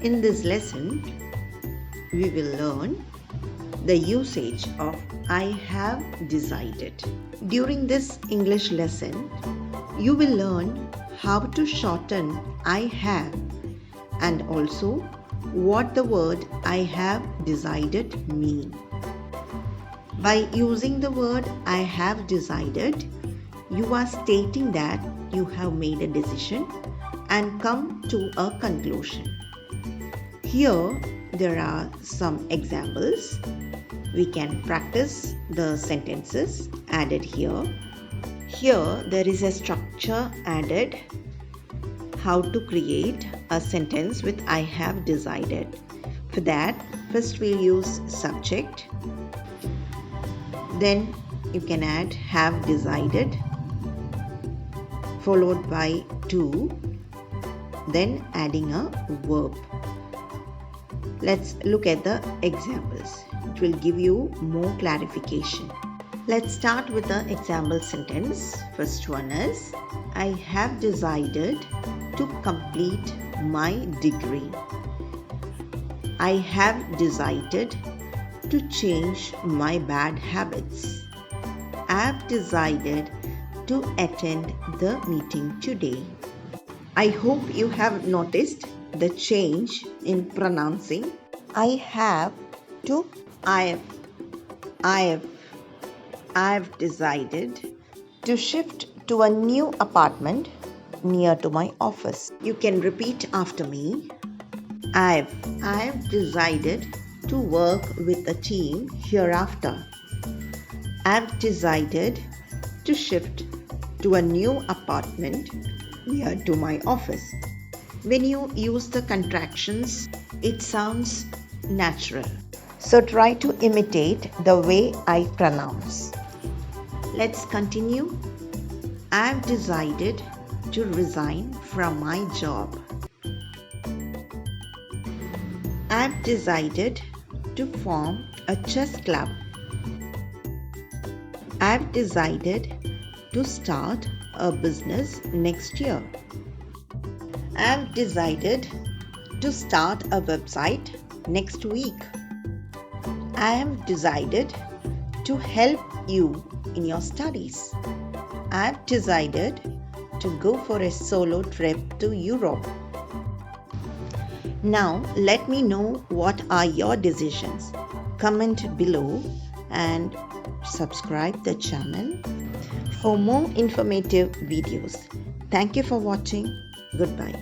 In this lesson, we will learn the usage of I have decided. During this English lesson, you will learn how to shorten I have and also what the word I have decided mean. By using the word I have decided, you are stating that you have made a decision and come to a conclusion. Here there are some examples. We can practice the sentences added here. Here there is a structure added how to create a sentence with I have decided. For that, first we'll use subject. Then you can add have decided followed by to, then adding a verb. Let's look at the examples. It will give you more clarification. Let's start with the example sentence. First one is, I have decided to complete my degree. I have decided to change my bad habits. I have decided to attend the meeting today. I hope you have noticed the change in pronouncing I have to I have decided to shift to a new apartment near to my office. You can repeat after me. I have decided to work with a team hereafter. I have decided to shift to a new apartment near to my office. When you use the contractions, it sounds natural. So try to imitate the way I pronounce. Let's continue. I have decided to resign from my job. I have decided to form a chess club. I have decided to start a business next year. I have decided to start a website next week. I have decided to help you in your studies. I have decided to go for a solo trip to Europe. Now let me know what are your decisions. Comment below and subscribe the channel for more informative videos. Thank you for watching. Goodbye.